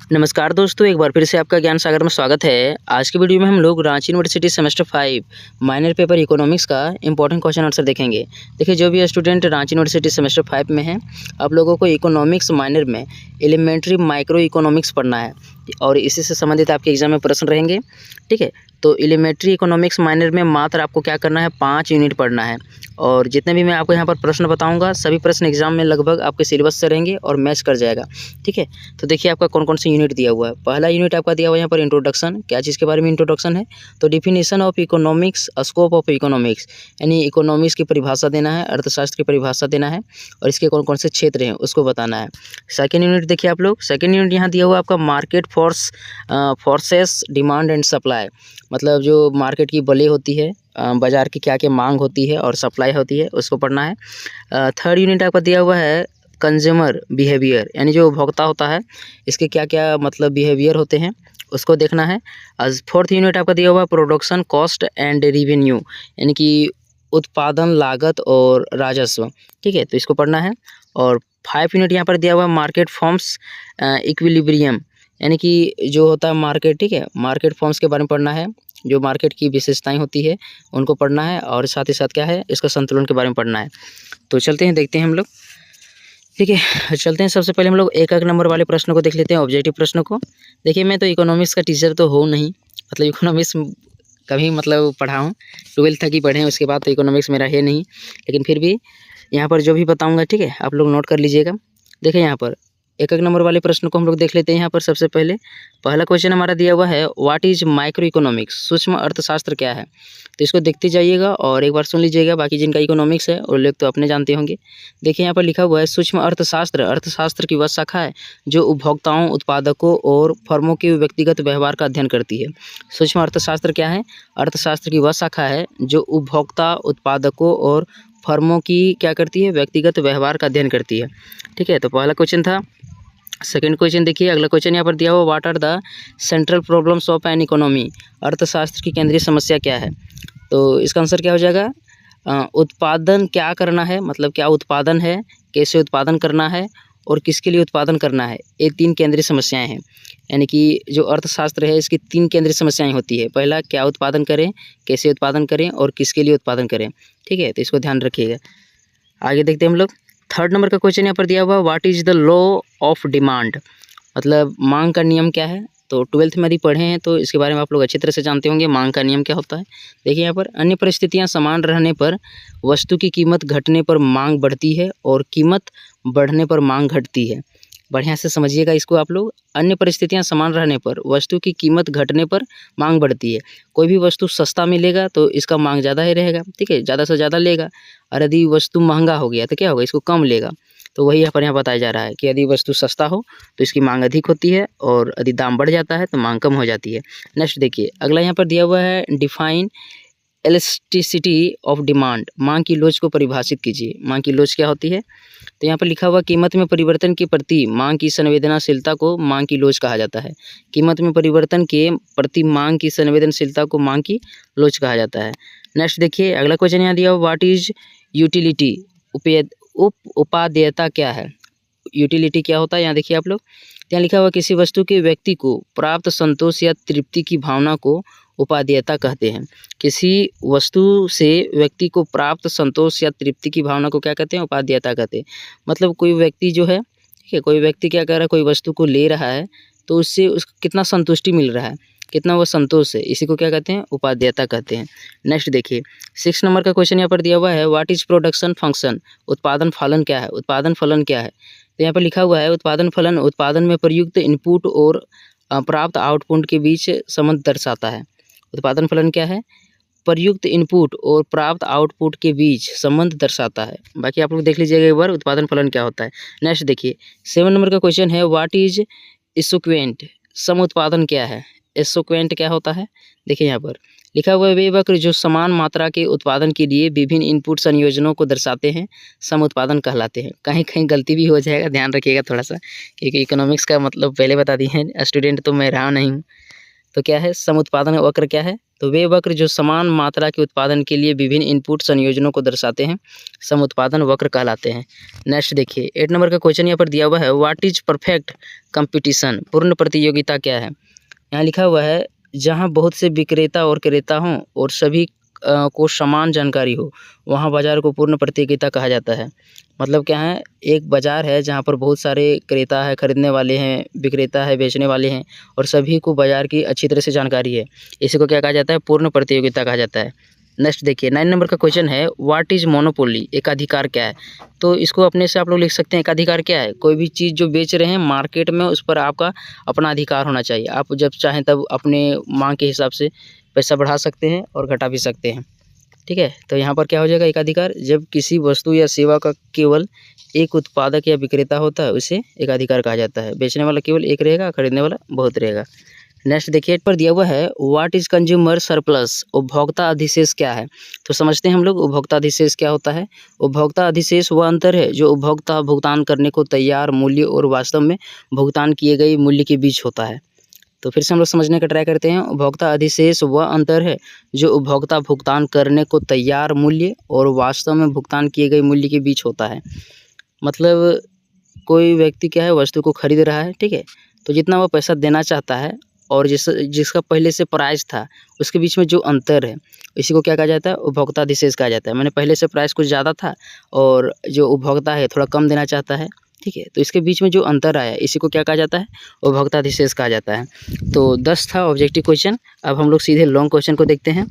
नमस्कार दोस्तों, एक बार फिर से आपका ज्ञान सागर में स्वागत है। आज की वीडियो में हम लोग Ranchi university semester 5 minor paper economics का इंपॉर्टेंट क्वेश्चन आंसर देखेंगे। देखिए, जो भी स्टूडेंट रांची यूनिवर्सिटी सेमेस्टर 5 में हैं, आप लोगों को इकोनॉमिक्स माइनर में एलिमेंट्री माइक्रो इकोनॉमिक्स पढ़ना है और इसी से संबंधित आपके एग्जाम में प्रश्न रहेंगे। ठीक है, तो एलिमेंट्री इकोनॉमिक्स माइनर में मात्र आपको क्या करना है, 5 यूनिट पढ़ना है और जितने भी मैं आपको यहाँ पर प्रश्न बताऊँगा सभी प्रश्न एग्जाम में लगभग आपके सिलेबस से रहेंगे और मैच कर जाएगा। ठीक है, तो देखिए आपका कौन कौन से यूनिट दिया हुआ है। पहला यूनिट आपका दिया हुआ है यहाँ पर इंट्रोडक्शन। क्या चीज़ के बारे में इंट्रोडक्शन है, तो definition of economics, scope of economics, यानी इकोनॉमिक्स की परिभाषा देना है, अर्थशास्त्र की परिभाषा देना है और इसके कौन कौन से क्षेत्र हैं उसको बताना है। सेकेंड यूनिट देखिए आप लोग, सेकेंड यूनिट यहाँ दिया हुआ है आपका market forces, demand and supply, मतलब जो मार्केट की बले होती है, बाज़ार की क्या क्या मांग होती है और सप्लाई होती है उसको पढ़ना है। थर्ड यूनिट आपका दिया हुआ है कंज्यूमर बिहेवियर, यानी जो उपभोक्ता होता है इसके क्या क्या मतलब बिहेवियर होते हैं उसको देखना है। आज फोर्थ यूनिट आपका दिया हुआ है प्रोडक्शन कॉस्ट एंड रेवेन्यू, यानी कि उत्पादन लागत और राजस्व। ठीक है, तो इसको पढ़ना है। और 5 यूनिट यहाँ पर दिया हुआ है मार्केट फॉर्म्स इक्विलिब्रियम, यानी कि जो होता है मार्केट, ठीक है, मार्केट फॉर्म्स के बारे में पढ़ना है, जो मार्केट की विशेषताएं होती है उनको पढ़ना है और साथ ही साथ क्या है, इसका संतुलन के बारे में पढ़ना है। तो चलते हैं, देखते हैं हम लोग। ठीक है, चलते हैं। सबसे पहले हम लोग एक नंबर वाले प्रश्न को देख लेते हैं, ऑब्जेक्टिव प्रश्न को। देखिए, मैं तो इकोनॉमिक्स का टीचर तो हूँ नहीं, मतलब इकोनॉमिक्स कभी मतलब पढ़ा हूँ, 12th तक ही पढ़े हैं, उसके बाद तो इकोनॉमिक्स मेरा है नहीं, लेकिन फिर भी यहाँ पर जो भी बताऊँगा, ठीक है, आप लोग नोट कर लीजिएगा। देखिए यहाँ पर एक नंबर वाले प्रश्न को हम लोग देख लेते हैं। यहाँ पर सबसे पहले पहला क्वेश्चन हमारा दिया हुआ है, व्हाट इज माइक्रो इकोनॉमिक्स, सूक्ष्म अर्थशास्त्र क्या है। तो इसको देखते जाइएगा और एक बार सुन लीजिएगा, बाकी जिनका इकोनॉमिक्स है वो लोग तो अपने जानते होंगे। देखिए यहाँ पर लिखा हुआ है सूक्ष्म अर्थशास्त्र, अर्थशास्त्र की वह शाखा है जो उपभोक्ताओं, उत्पादकों और फर्मों के व्यक्तिगत व्यवहार का अध्ययन करती है। सूक्ष्म अर्थशास्त्र क्या है, अर्थशास्त्र की वह शाखा है जो उपभोक्ता, उत्पादकों और फर्मों की क्या करती है, व्यक्तिगत व्यवहार का अध्ययन करती है। ठीक है, तो पहला क्वेश्चन था। सेकंड क्वेश्चन देखिए, अगला क्वेश्चन यहाँ पर दिया हुआ, what are the central problems of an economy, अर्थशास्त्र की केंद्रीय समस्या क्या है। तो इसका आंसर क्या हो जाएगा, उत्पादन क्या करना है, मतलब क्या उत्पादन है, कैसे उत्पादन करना है और किसके लिए उत्पादन करना है। ये 3 केंद्रीय समस्याएं हैं, यानी कि जो अर्थशास्त्र है इसकी 3 केंद्रीय समस्याएं होती है। पहला, क्या उत्पादन करें, कैसे उत्पादन करें और किसके लिए उत्पादन करें। ठीक है, तो इसको ध्यान रखिएगा। आगे देखते हैं हम लोग। थर्ड नंबर का क्वेश्चन यहाँ पर दिया हुआ, what is the law of demand, मतलब मांग का नियम क्या है। तो 12th में यदि पढ़े हैं तो इसके बारे में आप लोग अच्छी तरह से जानते होंगे, मांग का नियम क्या होता है। देखिए यहाँ पर अन्य परिस्थितियाँ समान रहने पर वस्तु की कीमत घटने पर मांग बढ़ती है और कीमत बढ़ने पर मांग घटती है। बढ़िया से समझिएगा इसको आप लोग। अन्य परिस्थितियाँ समान रहने पर वस्तु की कीमत घटने पर मांग बढ़ती है। कोई भी वस्तु सस्ता मिलेगा तो इसका मांग ज़्यादा ही रहेगा, ठीक है, ज़्यादा से ज़्यादा लेगा। और यदि वस्तु महंगा हो गया तो क्या होगा, इसको कम लेगा। तो वही यहाँ पर बताया जा रहा है कि यदि वस्तु सस्ता हो तो इसकी मांग अधिक होती है और यदि दाम बढ़ जाता है तो मांग कम हो जाती है। नेक्स्ट देखिए, अगला यहाँ पर दिया हुआ है, डिफाइन इलास्टिसिटी ऑफ डिमांड, मांग की लोच को परिभाषित कीजिए। मांग की लोच क्या होती है, तो यहाँ पर लिखा हुआ, कीमत में परिवर्तन के प्रति मांग की संवेदनशीलता को मांग की लोच कहा जाता है। कीमत में परिवर्तन के प्रति मांग की संवेदनशीलता को मांग की लोच कहा जाता है। नेक्स्ट देखिए, अगला क्वेश्चन यहाँ दिया हुआ, व्हाट इज यूटिलिटी, उपादेयता क्या है। यूटिलिटी क्या होता है, यहाँ देखिए आप लोग, यहाँ लिखा हुआ, किसी वस्तु के व्यक्ति को प्राप्त संतोष या तृप्ति की भावना को उपादेयता कहते हैं। किसी वस्तु से व्यक्ति को प्राप्त संतोष या तृप्ति की भावना को क्या कहते हैं, उपादेयता कहते हैं। मतलब कोई व्यक्ति जो है, ठीक है, कोई व्यक्ति क्या कर रहा है, कोई वस्तु को ले रहा है तो उससे उसको कितना संतुष्टि मिल रहा है, कितना वो संतोष है, इसी को क्या कहते हैं, उपादेयता कहते हैं। नेक्स्ट देखिए, 6 नंबर का क्वेश्चन यहाँ पर दिया हुआ है, व्हाट इज प्रोडक्शन फंक्शन, उत्पादन फलन क्या है। उत्पादन फलन क्या है, तो यहाँ पर लिखा हुआ है, उत्पादन फलन उत्पादन में प्रयुक्त इनपुट और प्राप्त आउटपुट के बीच संबंध दर्शाता है। उत्पादन फलन क्या है, प्रयुक्त इनपुट और प्राप्त आउटपुट के बीच संबंध दर्शाता है। बाकी आप लोग देख लीजिएगा एक बार उत्पादन फलन क्या होता है। नेक्स्ट देखिए, 7 नंबर का क्वेश्चन है, व्हाट इज इक्विवेलेंट, सम उत्पादन क्या है। इक्विवेलेंट क्या होता है, देखिए यहाँ पर लिखा हुआ है, वे वक्र जो समान मात्रा के उत्पादन के लिए विभिन्न इनपुट संयोजनों को दर्शाते हैं सम उत्पादन कहलाते हैं। कहीं कहीं गलती भी हो जाएगा, ध्यान रखिएगा थोड़ा सा, क्योंकि इकोनॉमिक्स का मतलब पहले बता दिए हैं, स्टूडेंट तो मैं रहा नहीं हूँ, तो क्या है समुत्पादन वक्र क्या है, तो वे वक्र जो समान मात्रा के उत्पादन के लिए विभिन्न इनपुट संयोजनों को दर्शाते हैं समुत्पादन वक्र कहलाते हैं। नेक्स्ट देखिए 8 नंबर का क्वेश्चन यहाँ पर दिया हुआ है, व्हाट इज परफेक्ट कंपटीशन, पूर्ण प्रतियोगिता क्या है। यहाँ लिखा हुआ है जहाँ बहुत से विक्रेता और क्रेता हों और सभी को समान जानकारी हो वहाँ बाजार को पूर्ण प्रतियोगिता कहा जाता है। मतलब क्या है, एक बाज़ार है जहाँ पर बहुत सारे क्रेता है, खरीदने वाले हैं, विक्रेता है, बेचने वाले हैं और सभी को बाज़ार की अच्छी तरह से जानकारी है, इसी को क्या कहा जाता है, पूर्ण प्रतियोगिता कहा जाता है। नेक्स्ट देखिए 9 नंबर का क्वेश्चन है, व्हाट इज़ मोनोपोली, एकाधिकार क्या है। तो इसको अपने से आप लोग लिख सकते हैं, एकाधिकार क्या है, कोई भी चीज़ जो बेच रहे हैं मार्केट में उस पर आपका अपना अधिकार होना चाहिए। आप जब चाहें तब अपने मांग के हिसाब से पैसा बढ़ा सकते हैं और घटा भी सकते हैं। ठीक है, तो यहाँ पर क्या हो जाएगा एकाधिकार, जब किसी वस्तु या सेवा का केवल एक उत्पादक या विक्रेता होता है उसे एकाधिकार कहा जाता है। बेचने वाला केवल एक रहेगा, खरीदने वाला बहुत रहेगा। नेक्स्ट देखिए पर दिया हुआ है, व्हाट इज़ कंज्यूमर सरप्लस, उपभोक्ता अधिशेष क्या है। तो समझते हैं हम लोग उपभोक्ता अधिशेष क्या होता है। उपभोक्ता अधिशेष वह अंतर है जो उपभोक्ता भुगतान करने को तैयार मूल्य और वास्तव में भुगतान किए गए मूल्य के बीच होता है। तो फिर से हम लोग समझने का ट्राई करते हैं, उपभोक्ता अधिशेष वह अंतर है जो उपभोक्ता भुगतान करने को तैयार मूल्य और वास्तव में भुगतान किए गए मूल्य के बीच होता है। मतलब कोई व्यक्ति क्या है, वस्तु को खरीद रहा है, ठीक है, तो जितना वो पैसा देना चाहता है और जिसका पहले से प्राइस था उसके बीच में जो अंतर है इसी को क्या कहा जाता है, उपभोक्ता अधिशेष कहा जाता है। मैंने पहले से प्राइस कुछ ज़्यादा था और जो उपभोक्ता है थोड़ा कम देना चाहता है, ठीक है, तो इसके बीच में जो अंतर आया इसी को क्या कहा जाता है, उपभोक्ता अधिशेष कहा जाता है। तो 10 था ऑब्जेक्टिव क्वेश्चन। अब हम लोग सीधे लॉन्ग क्वेश्चन को देखते हैं।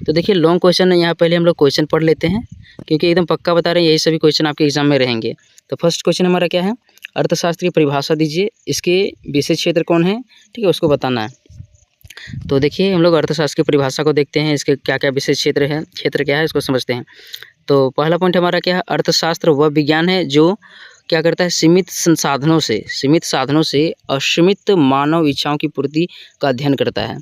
तो देखिए लॉन्ग क्वेश्चन यहाँ पहले हम लोग क्वेश्चन पढ़ लेते हैं क्योंकि एकदम पक्का बता रहे हैं यही सभी क्वेश्चन आपके एग्जाम में रहेंगे। तो फर्स्ट क्वेश्चन हमारा क्या है, अर्थशास्त्र की परिभाषा दीजिए, इसके विशेष क्षेत्र कौन है, ठीक है, उसको बताना है। तो देखिए हम लोग अर्थशास्त्र की परिभाषा को देखते हैं, इसके क्या क्या विशेष क्षेत्र है, क्षेत्र क्या है इसको समझते हैं। तो पहला पॉइंट हमारा क्या है, अर्थशास्त्र वह विज्ञान है जो क्या करता है, सीमित साधनों से असीमित मानव इच्छाओं की पूर्ति का अध्ययन करता है।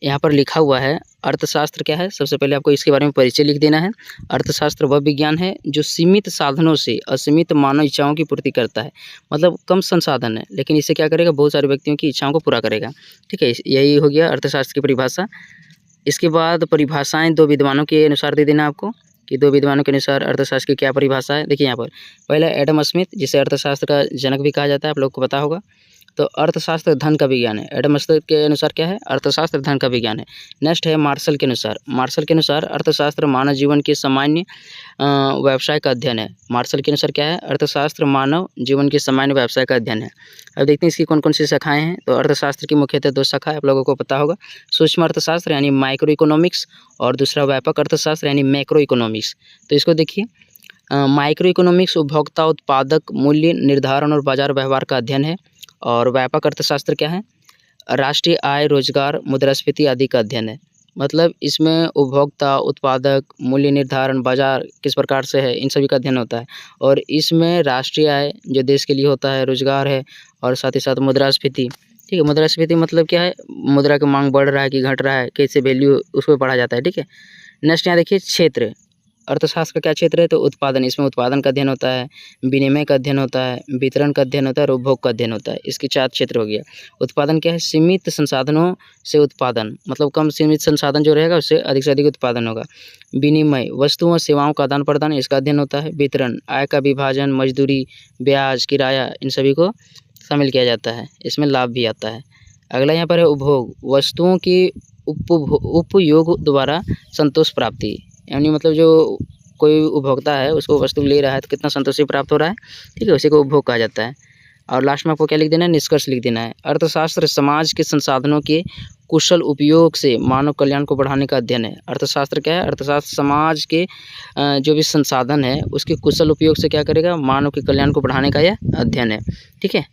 यहाँ पर लिखा हुआ है अर्थशास्त्र क्या है, सबसे पहले आपको इसके बारे में परिचय लिख देना है। अर्थशास्त्र वह विज्ञान है जो सीमित साधनों से असीमित मानव इच्छाओं की पूर्ति करता है। मतलब कम संसाधन है लेकिन इससे क्या करेगा, बहुत सारे व्यक्तियों की इच्छाओं को पूरा करेगा। ठीक है, यही हो गया अर्थशास्त्र की परिभाषा। इसके बाद परिभाषाएं दो विद्वानों के अनुसार दे देना आपको कि दो विद्वानों के अनुसार अर्थशास्त्र की क्या परिभाषा है। देखिए यहाँ पर पहला एडम स्मिथ, जिसे अर्थशास्त्र का जनक भी कहा जाता है, आप लोग को पता होगा। तो अर्थशास्त्र धन का विज्ञान है, एडम स्मिथ के अनुसार क्या है, अर्थशास्त्र धन का विज्ञान है। नेक्स्ट है मार्शल के अनुसार अर्थशास्त्र मानव जीवन के सामान्य व्यवसाय का अध्ययन है। मार्शल के अनुसार क्या है, अर्थशास्त्र मानव जीवन के सामान्य व्यवसाय का अध्ययन है। अब देखते हैं इसकी कौन कौन सी शाखाएं हैं। तो अर्थशास्त्र की मुख्यतः दो शाखाएं आप लोगों को पता होगा, सूक्ष्म अर्थशास्त्र यानी माइक्रो इकोनॉमिक्स और दूसरा व्यापक अर्थशास्त्र यानी मैक्रो इकोनॉमिक्स। तो इसको देखिए, माइक्रो इकोनॉमिक्स उपभोक्ता उत्पादक मूल्य निर्धारण और बाजार व्यवहार का अध्ययन है। और व्यापक अर्थशास्त्र क्या है, राष्ट्रीय आय, रोजगार, मुद्रास्फीति आदि का अध्ययन है। मतलब इसमें उपभोक्ता उत्पादक मूल्य निर्धारण, बाजार किस प्रकार से है, इन सभी का अध्ययन होता है। और इसमें राष्ट्रीय आय जो देश के लिए होता है, रोजगार है और साथ ही साथ मुद्रास्फीति। ठीक है, मुद्रास्फीति मतलब क्या है, मुद्रा की मांग बढ़ रहा है कि घट रहा है, कैसे वैल्यू उसको पढ़ा जाता है। ठीक है, नेक्स्ट यहाँ देखिए क्षेत्र, अर्थशास्त्र का क्या क्षेत्र है, तो उत्पादन, इसमें उत्पादन का अध्ययन होता है, विनिमय का अध्ययन होता है, वितरण का अध्ययन होता है और उपभोग का अध्ययन होता है। इसके 4 क्षेत्र हो गया। उत्पादन क्या है, सीमित संसाधनों से उत्पादन, मतलब कम सीमित संसाधन जो रहेगा उससे अधिक से अधिक उत्पादन होगा। विनिमय, वस्तुओं और सेवाओं का आदान प्रदान, इसका अध्ययन होता है। वितरण, आय का विभाजन, मजदूरी, ब्याज, किराया, इन सभी को शामिल किया जाता है, इसमें लाभ भी आता है। अगला यहाँ पर है उपभोग, वस्तुओं की उपयोग द्वारा संतोष प्राप्ति, यानी मतलब जो कोई उपभोक्ता है उसको वस्तु ले रहा है तो कितना संतोषी प्राप्त हो रहा है, ठीक है, उसी को उपभोग कहा जाता है। और लास्ट में आपको क्या लिख देना है, निष्कर्ष लिख देना है। अर्थशास्त्र समाज के संसाधनों के कुशल उपयोग से मानव कल्याण को बढ़ाने का अध्ययन है। अर्थशास्त्र क्या है, अर्थशास्त्र समाज के जो भी संसाधन है उसके कुशल उपयोग से क्या करेगा, मानव के कल्याण को बढ़ाने का यह अध्ययन है। ठीक है,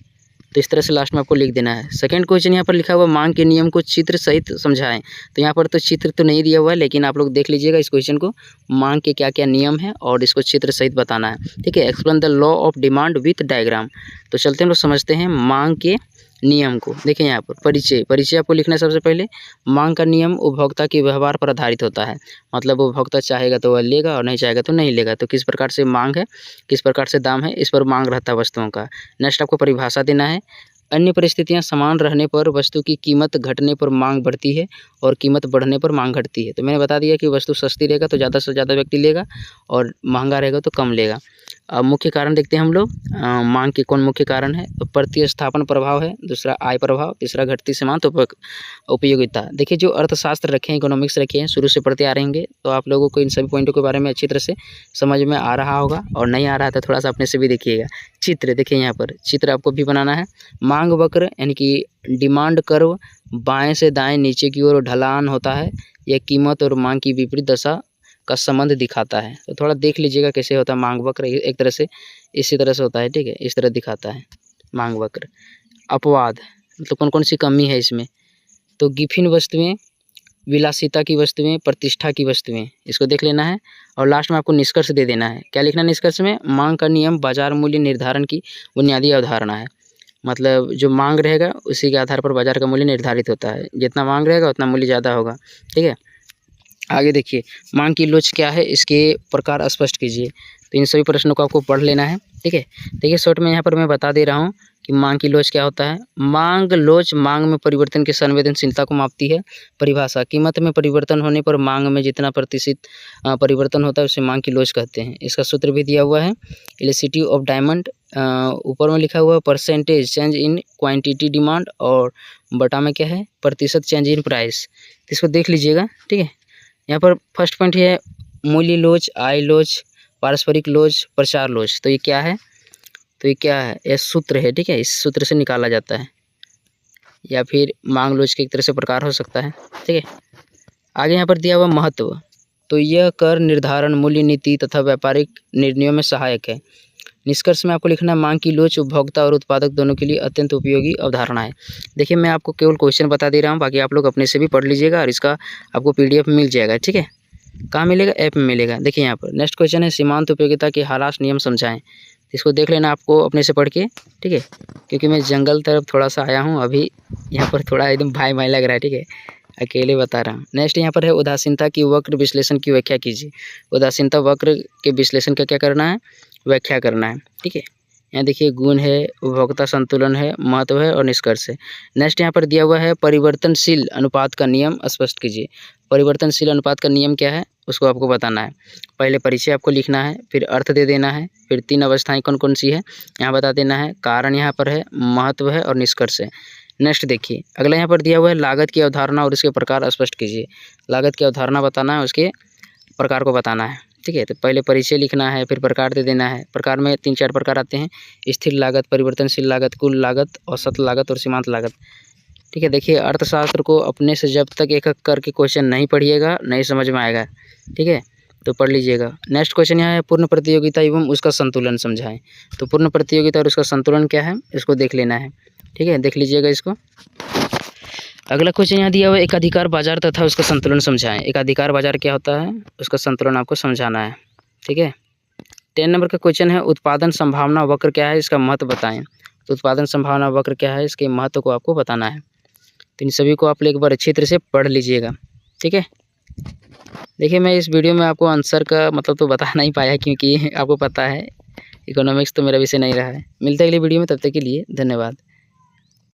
तो इस तरह से लास्ट में आपको लिख देना है। सेकंड क्वेश्चन यहाँ पर लिखा हुआ, मांग के नियम को चित्र सहित समझाएं। तो यहाँ पर तो चित्र तो नहीं दिया हुआ है लेकिन आप लोग देख लीजिएगा इस क्वेश्चन को, मांग के क्या क्या नियम है और इसको चित्र सहित बताना है। ठीक है, explain the law of demand with diagram. तो चलते हैं लोग समझते हैं मांग के नियम को। देखिए यहाँ पर परिचय आपको लिखना है सबसे पहले। मांग का नियम उपभोक्ता के व्यवहार पर आधारित होता है, मतलब उपभोक्ता चाहेगा तो वह लेगा और नहीं चाहेगा तो नहीं लेगा। तो किस प्रकार से मांग है, किस प्रकार से दाम है, इस पर मांग रहता है वस्तुओं का। नेक्स्ट आपको परिभाषा देना है। अन्य परिस्थितियां समान रहने पर वस्तु की कीमत घटने पर मांग बढ़ती है और कीमत बढ़ने पर मांग घटती है। तो मैंने बता दिया कि वस्तु सस्ती रहेगा तो ज़्यादा से ज़्यादा व्यक्ति लेगा और महंगा रहेगा तो कम लेगा। अब मुख्य कारण देखते हैं हम लोग। मांग के कौन मुख्य कारण है? तो प्रतिस्थापन प्रभाव है, दूसरा आय प्रभाव, तीसरा घटती सीमांत उपयोगिता। देखिए जो अर्थशास्त्र रखे हैं, इकोनॉमिक्स रखे हैं, शुरू से पढ़ते आ रहे होंगे तो आप लोगों को इन सभी पॉइंटों के बारे में अच्छी तरह से समझ में आ रहा होगा, और नहीं आ रहा है तो थोड़ा सा अपने से भी देखिएगा। चित्र देखिए, यहाँ पर चित्र आपको भी बनाना है। मांग वक्र यानी कि डिमांड कर्व बाएं से दाएं नीचे की ओर ढलान होता है। यह कीमत और मांग की विपरीत दशा का संबंध दिखाता है। तो थोड़ा देख लीजिएगा कैसे होता है मांग वक्र। एक तरह से इसी तरह से होता है, ठीक है, इस तरह दिखाता है मांग वक्र। अपवाद मतलब कौन कौन सी कमी है इसमें? तो गिफिन वस्तुएं, विलासिता की वस्तुएं, प्रतिष्ठा की वस्तुएं, इसको देख लेना है। और लास्ट में आपको निष्कर्ष दे देना है। क्या लिखना है निष्कर्ष में? मांग का नियम बाजार मूल्य निर्धारण की बुनियादी अवधारणा है। मतलब जो मांग रहेगा उसी के आधार पर बाजार का मूल्य निर्धारित होता है। जितना मांग रहेगा उतना मूल्य ज़्यादा होगा, ठीक है। आगे देखिए, मांग की लोच क्या है, इसके प्रकार स्पष्ट कीजिए। तो इन सभी प्रश्नों को आपको पढ़ लेना है, ठीक है। देखिए शॉर्ट में यहाँ पर मैं बता दे रहा हूँ कि मांग की लोच क्या होता है। मांग लोच मांग में परिवर्तन की संवेदनशीलता को मापती है। परिभाषा: कीमत में परिवर्तन होने पर मांग में जितना प्रतिशत परिवर्तन होता है उसे मांग की लोच कहते हैं। इसका सूत्र भी दिया हुआ है, इलास्टिसिटी ऑफ डायमंड ऊपर में लिखा हुआ है percentage change in quantity demand, और बटा में क्या है प्रतिशत चेंज इन प्राइस। इसको देख लीजिएगा, ठीक है। यहाँ पर फर्स्ट पॉइंट है मूल्य लोच, आय लोच, पारस्परिक लोच, प्रचार लोच। तो ये क्या है? तो ये क्या है? यह सूत्र है, ठीक है। इस सूत्र से निकाला जाता है, या फिर मांग लोच के एक तरह से प्रकार हो सकता है, ठीक है। आगे यहाँ पर दिया हुआ महत्व। तो यह कर निर्धारण, मूल्य नीति तथा व्यापारिक निर्णयों में सहायक है। निष्कर्ष में आपको लिखना है मांग की लोच उपभोक्ता और उत्पादक दोनों के लिए अत्यंत उपयोगी अवधारणा है। देखिए मैं आपको केवल क्वेश्चन बता दे रहा हूँ, बाकी आप लोग अपने से भी पढ़ लीजिएगा और इसका आपको PDF मिल जाएगा, ठीक है। कहाँ मिलेगा? ऐप में मिलेगा। देखिए यहाँ पर नेक्स्ट क्वेश्चन है सीमांत उपयोगिता के हालात नियम समझाएं। इसको देख लेना आपको अपने से पढ़ के, ठीक है। क्योंकि मैं जंगल तरफ थोड़ा सा आया हूँ अभी, यहाँ पर थोड़ा एकदम भाई भाई लग रहा है, ठीक है, अकेले बता रहा हूँ। नेक्स्ट यहाँ पर है उदासीनता की वक्र विश्लेषण की व्याख्या कीजिए। उदासीनता वक्र के विश्लेषण का क्या करना है? व्याख्या करना है, ठीक है। यहाँ देखिए गुण है, उपभोक्ता संतुलन है, महत्व है और निष्कर्ष है। नेक्स्ट यहाँ पर दिया हुआ है परिवर्तनशील अनुपात का नियम स्पष्ट कीजिए। परिवर्तनशील अनुपात का नियम क्या है उसको आपको बताना है। पहले परिचय आपको लिखना है, फिर अर्थ दे देना है, फिर 3 अवस्थाएं कौन कौन सी है यहाँ बता देना है, कारण यहाँ पर है, महत्व है और निष्कर्ष है। नेक्स्ट देखिए अगला यहाँ पर दिया हुआ है लागत की अवधारणा और इसके प्रकार स्पष्ट कीजिए। लागत की अवधारणा बताना है, उसके प्रकार को बताना है, ठीक है। तो पहले परिचय लिखना है, फिर प्रकार दे देना है। प्रकार में 3-4 प्रकार आते हैं, स्थिर लागत, परिवर्तनशील लागत, कुल लागत, औसत लागत और सीमांत लागत, ठीक है। देखिए अर्थशास्त्र को अपने से जब तक एक एक करके क्वेश्चन नहीं पढ़िएगा नहीं समझ में आएगा, ठीक है, तो पढ़ लीजिएगा। नेक्स्ट क्वेश्चन यहाँ है पूर्ण प्रतियोगिता एवं उसका संतुलन समझाएं। तो पूर्ण प्रतियोगिता और उसका संतुलन क्या है इसको देख लेना है, ठीक है, देख लीजिएगा इसको। अगला क्वेश्चन यहाँ दिया हुआ है एकाधिकार बाजार तथा उसका संतुलन समझाएं। एकाधिकार बाजार क्या होता है उसका संतुलन आपको समझाना है, ठीक है। 10 नंबर का क्वेश्चन है उत्पादन संभावना वक्र क्या है इसका महत्व बताएं। तो उत्पादन संभावना वक्र क्या है इसके महत्व को आपको बताना है। तो इन सभी को आप एक बार अच्छी तरह से पढ़ लीजिएगा, ठीक है। देखिए मैं इस वीडियो में आपको आंसर का मतलब तो बता नहीं पाया क्योंकि आपको पता है इकोनॉमिक्स तो मेरा विषय नहीं रहा है। मिलते हैं अगली वीडियो में, तब तक के लिए धन्यवाद।